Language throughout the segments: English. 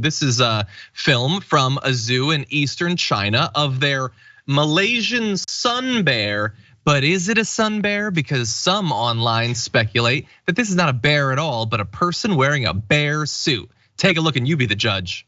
This is a film from a zoo in eastern China of their Malaysian sun bear. But is it a sun bear? Because some online speculate that this is not a bear at all, but a person wearing a bear suit. Take a look and you be the judge.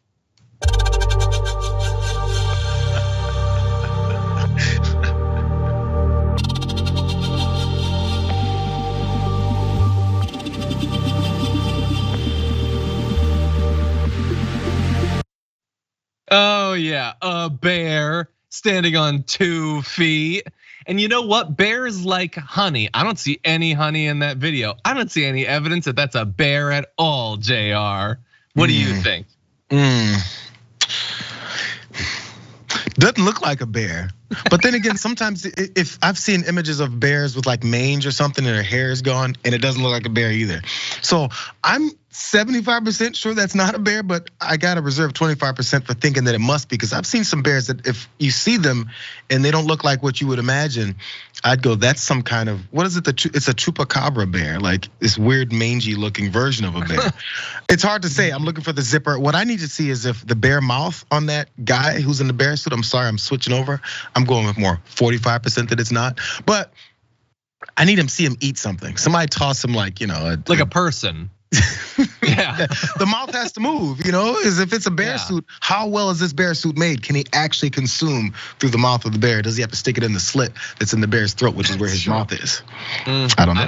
Oh yeah, a bear standing on 2 feet. And you know what? Bears like honey. I don't see any honey in that video. I don't see any evidence that that's a bear at all, JR. What do you think? Doesn't look like a bear. But then again, sometimes if I've seen images of bears with like mange or something and their hair is gone and it doesn't look like a bear either. So I'm 75% sure that's not a bear, but I gotta reserve 25% for thinking that it must be, because I've seen some bears that if you see them and they don't look like what you would imagine, I'd go, that's some kind of, what is it? It's a chupacabra bear, like this weird mangy looking version of a bear. It's hard to say. I'm looking for the zipper. What I need to see is if the bear mouth on that guy who's in the bear suit, I'm sorry, I'm switching over. I'm going with more 45% that it's not, but I need him to see him eat something. Somebody toss him like, like a person. Yeah, the mouth has to move, is if it's a bear suit, how well is this bear suit made? Can he actually consume through the mouth of the bear? Does he have to stick it in the slit that's in the bear's throat, which is where his mouth is? I don't know. I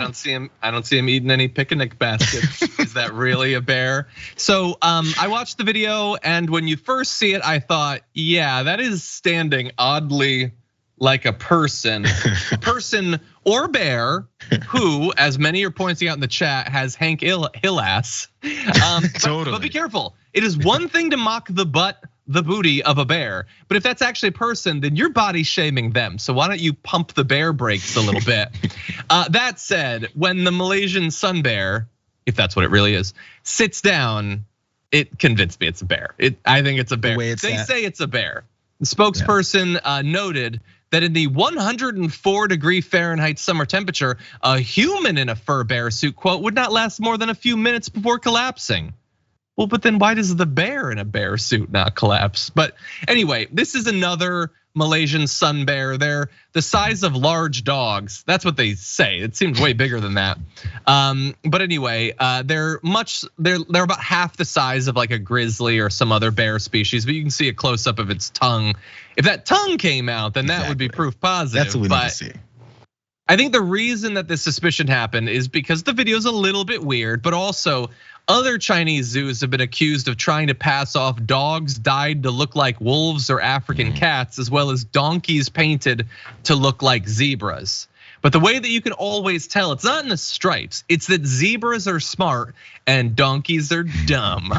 don't see him eating any picnic baskets. Is that really a bear? So I watched the video, and when you first see it, I thought, yeah, that is standing oddly like a person or bear who, as many are pointing out in the chat, has Hank Hill ass. Totally. But be careful. It is one thing to mock the butt, the booty of a bear, but if that's actually a person, then you're body shaming them. So why don't you pump the bear brakes a little bit? That said, when the Malaysian sun bear, if that's what it really is, sits down, it convinced me it's a bear. I think it's a bear. They say it's a bear. The spokesperson noted that in the 104-degree Fahrenheit summer temperature, a human in a fur bear suit, quote, would not last more than a few minutes before collapsing. Well, but then why does the bear in a bear suit not collapse? But anyway, this is another Malaysian sun bear. They're the size of large dogs. That's what they say. It seems way bigger than that. But anyway, they're about half the size of like a grizzly or some other bear species. But you can see a close up of its tongue. If that tongue came out, then that would be proof positive. That's what we need to see. I think the reason that this suspicion happened is because the video is a little bit weird, but also other Chinese zoos have been accused of trying to pass off dogs dyed to look like wolves or African cats, as well as donkeys painted to look like zebras. But the way that you can always tell, it's not in the stripes, it's that zebras are smart and donkeys are dumb.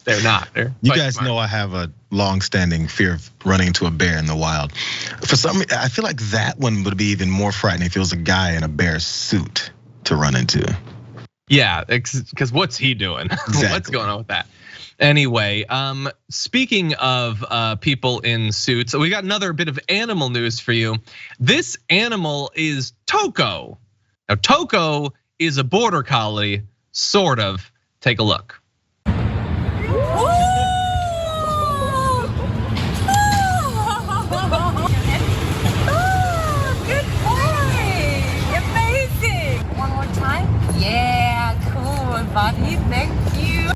They're not. You guys smart. Know I have a long-standing fear of running into a bear in the wild. For some reason, I feel like that one would be even more frightening if it was a guy in a bear suit to run into. Yeah, because what's he doing? Exactly. What's going on with that? Anyway, speaking of people in suits, we got another bit of animal news for you. This animal is Toco. Now, Toco is a border collie, sort of. Take a look. Thank you.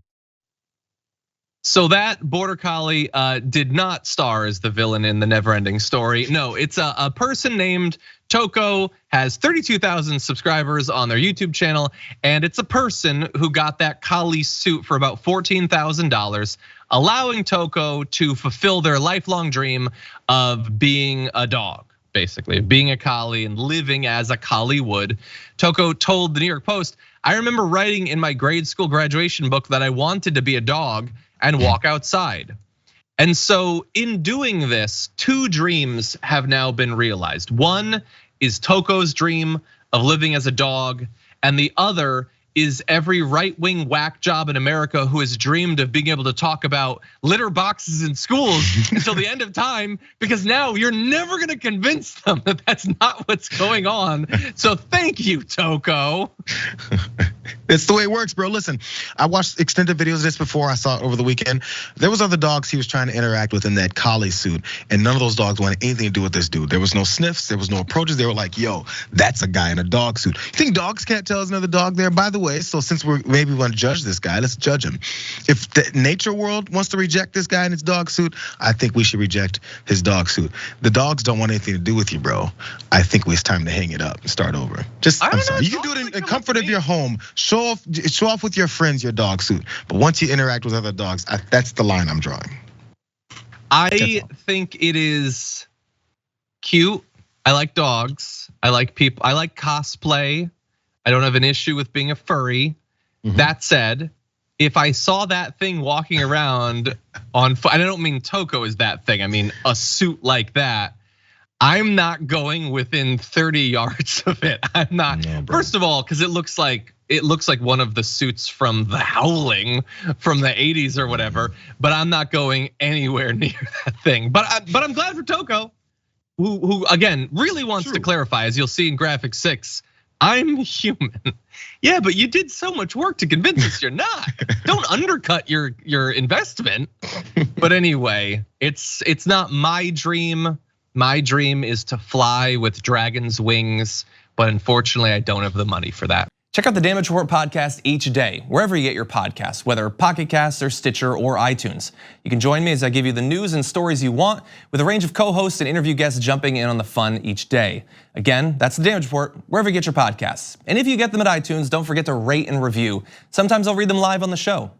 So that border collie did not star as the villain in the never-ending story. No, it's a person named Toco, has 32,000 subscribers on their YouTube channel, and it's a person who got that collie suit for about $14,000, allowing Toco to fulfill their lifelong dream of being a dog. Basically, being a collie and living as a collie would. Toco told the New York Post, I remember writing in my grade school graduation book that I wanted to be a dog and walk outside. And so in doing this, 2 dreams have now been realized. One is Toco's dream of living as a dog, and the other is every right-wing whack job in America who has dreamed of being able to talk about litter boxes in schools until the end of time, because now you're never gonna convince them that that's not what's going on. So thank you, Toco. It's the way it works, bro. Listen, I watched extended videos of this before. I saw it over the weekend. There was other dogs he was trying to interact with in that collie suit, and none of those dogs wanted anything to do with this dude. There was no sniffs, there was no approaches. They were like, yo, that's a guy in a dog suit. You think dogs can't tell there's another dog there? By the way, so since we maybe want to judge this guy, let's judge him. If the nature world wants to reject this guy in his dog suit, I think we should reject his dog suit. The dogs don't want anything to do with you, bro. I think it's time to hang it up and start over. I'm sorry. You can do it in comfort of your home. Show off with your friends your dog suit. But once you interact with other dogs, that's the line I'm drawing. I think it is cute. I like dogs. I like people. I like cosplay. I don't have an issue with being a furry. That said, if I saw that thing walking around on foot, and I don't mean Toco is that thing, I mean a suit like that, I'm not going within 30 yards of it. I'm not. No, first of all, because it looks like one of the suits from The Howling from the 80s or whatever. But I'm not going anywhere near that thing. But I'm glad for Toco, who again really wants to clarify, as you'll see in graphic 6. I'm human. Yeah, but you did so much work to convince us you're not. Don't undercut your investment. But anyway, it's not my dream. My dream is to fly with dragon's wings, but unfortunately I don't have the money for that. Check out the Damage Report podcast each day, wherever you get your podcasts, whether Pocket Casts or Stitcher or iTunes. You can join me as I give you the news and stories you want, with a range of co-hosts and interview guests jumping in on the fun each day. Again, that's the Damage Report, wherever you get your podcasts. And if you get them at iTunes, don't forget to rate and review. Sometimes I'll read them live on the show.